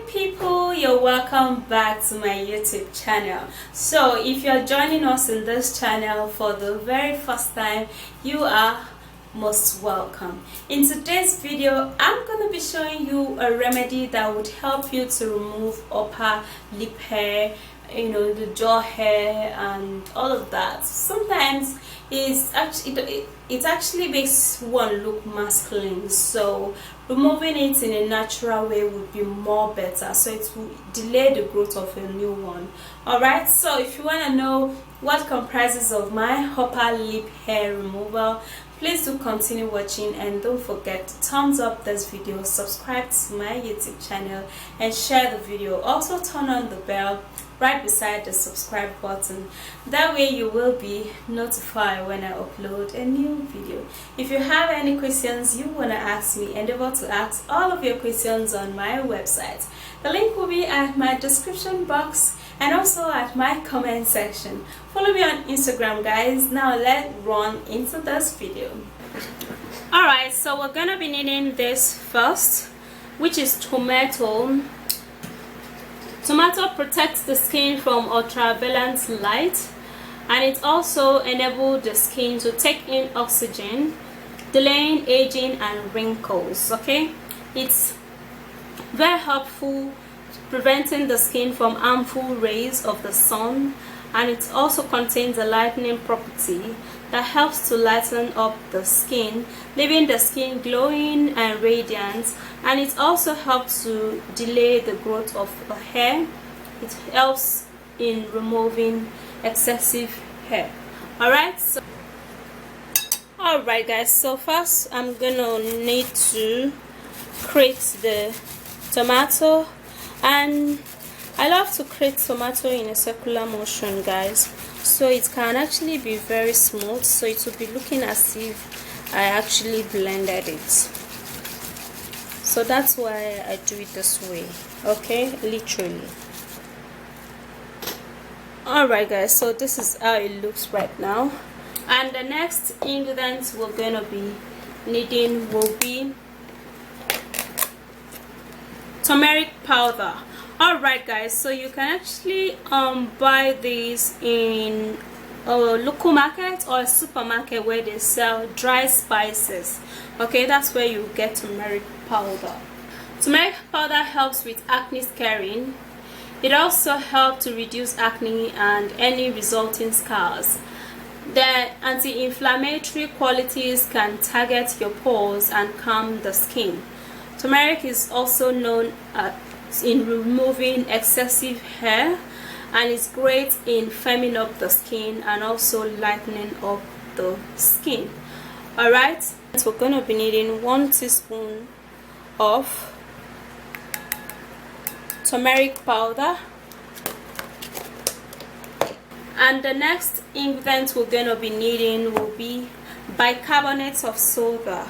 People, you're welcome back to my YouTube channel. So if you're joining us in this channel for the very first time, you are most welcome. In today's video, I'm going to be showing you a remedy that would help you to remove upper lip hair, the jaw hair and all of that. Sometimes it actually makes one look masculine, so removing it in a natural way would be more better, so it will delay the growth of a new one. Alright, so if you want to know what comprises of my upper lip hair removal, please do continue watching, and don't forget to thumbs up this video, subscribe to my YouTube channel and share the video. Also turn on the bell right beside the subscribe button, that way you will be notified when I upload a new video. If you have any questions you want to ask me, endeavor to ask all of your questions on my website. The link will be at my description box and also at my comment section. Follow me on Instagram, guys. Now let's run into this video. Alright, so we're gonna be needing this first, which is tomato. Tomato protects the skin from ultraviolet light, and it also enables the skin to take in oxygen, delaying aging and wrinkles. Okay, it's very helpful preventing the skin from harmful rays of the sun, and it also contains a lightening property that helps to lighten up the skin, leaving the skin glowing and radiant. And it also helps to delay the growth of the hair. It helps in removing excessive hair. Alright, guys, so first I'm gonna need to grate the tomato, and I love to grate tomato in a circular motion, guys, so it can actually be very smooth, so it will be looking as if I actually blended it. So that's why I do it this way, okay, literally. Alright, guys, so this is how it looks right now. And the next ingredient we're gonna be needing will be turmeric powder. Alright, guys, so you can actually buy these in a local market or a supermarket where they sell dry spices. Okay, that's where you get turmeric powder. Turmeric powder helps with acne scarring. It also helps to reduce acne and any resulting scars. The anti-inflammatory qualities can target your pores and calm the skin. Turmeric is also known in removing excessive hair, and it's great in firming up the skin and also lightening up the skin. Alright, so we're going to be needing 1 teaspoon of turmeric powder, and the next ingredient we're going to be needing will be bicarbonate of soda,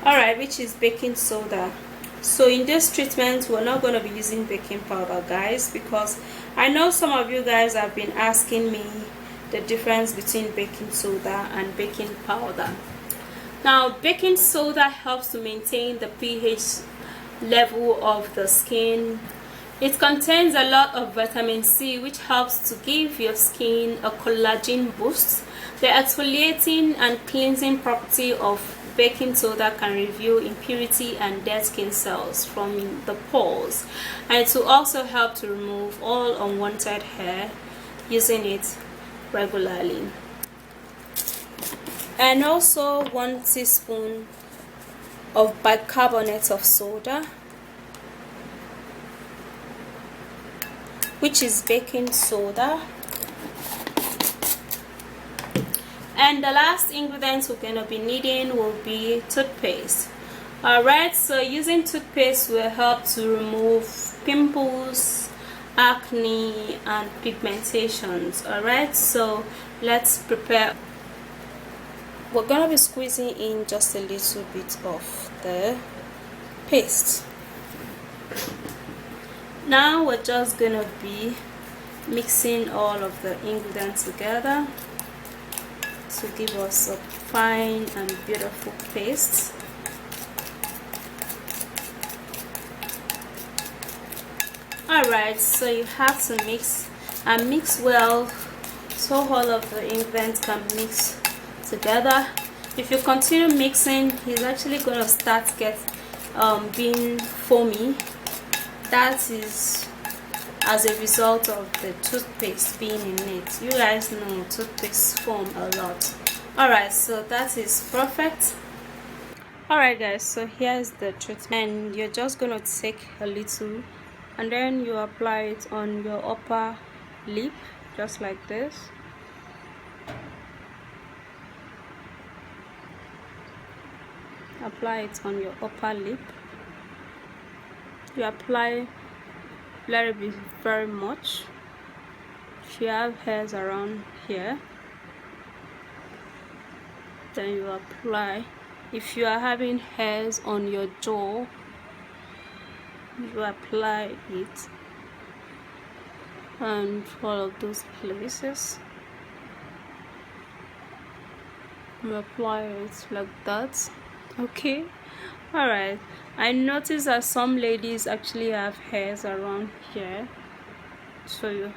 alright, which is baking soda. So in this treatment we're not going to be using baking powder, guys, because I know some of you guys have been asking me the difference between baking soda and baking powder. Now, baking soda helps to maintain the pH level of the skin. It contains a lot of vitamin C, which helps to give your skin a collagen boost. The exfoliating and cleansing property of baking soda can reveal impurity and dead skin cells from the pores, and it will also help to remove all unwanted hair using it regularly. And also 1 teaspoon of bicarbonate of soda, which is baking soda. And the last ingredient we're going to be needing will be toothpaste. Alright, so using toothpaste will help to remove pimples, acne and pigmentations. Alright, so let's prepare. We're going to be squeezing in just a little bit of the paste. Now we're just going to be mixing all of the ingredients together to give us a fine and beautiful paste. Alright, so you have to mix and mix well so all of the ingredients can mix together. If you continue mixing, it's actually going to start being foamy. That is as a result of the toothpaste being in it. You guys know toothpaste foam a lot. Alright, so that is perfect. Alright guys, so here's the treatment, and you're just going to take a little and then you apply it on your upper lip just like this. Apply it on your upper lip. You apply very much. If you have hairs around here, then you apply. If you are having hairs on your jaw, you apply it and all of those places. You apply it like that. Okay. Alright, I noticed that some ladies actually have hairs around here, so you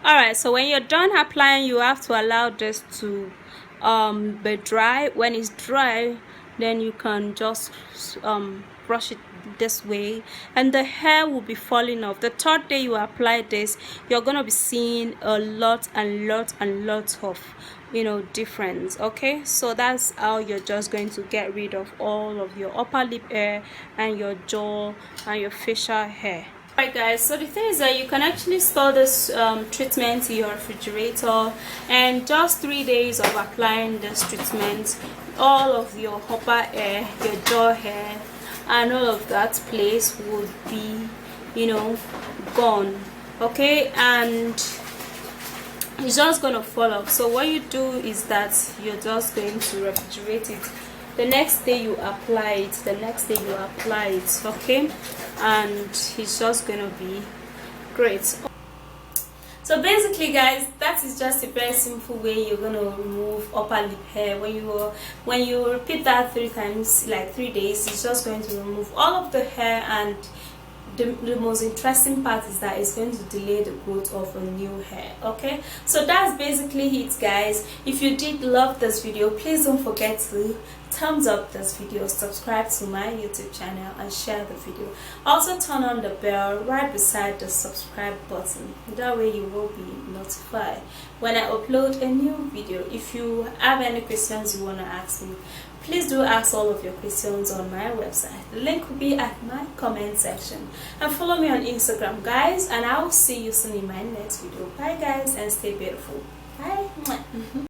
alright, so when you're done applying, you have to allow this to be dry. When it's dry, then you can just brush it this way and the hair will be falling off. The third day you apply this, you're gonna be seeing a lot of difference. Okay, so that's how you're just going to get rid of all of your upper lip hair and your jaw and your facial hair. Alright guys, so the thing is that you can actually store this treatment in your refrigerator, and just 3 days of applying this treatment, all of your upper hair, your jaw hair and all of that place would be gone. Okay, and it's just gonna fall off. So what you do is that you're just going to refrigerate it. The next day you apply it, the next day you apply it. Okay, and it's just gonna be great. So basically guys, that is just a very simple way you're gonna remove upper lip hair. When you repeat that 3 times, like 3 days, it's just going to remove all of the hair, and the most interesting part is that it's going to delay the growth of a new hair. Okay, so that's basically it guys. If you did love this video, please don't forget to thumbs up this video, subscribe to my YouTube channel and share the video. Also turn on the bell right beside the subscribe button, that way you will be notified when I upload a new video. If you have any questions you want to ask me, please do ask all of your questions on my website. The link will be at my comment section, and follow me on Instagram guys, and I will see you soon in my next video. Bye guys, and stay beautiful. Bye.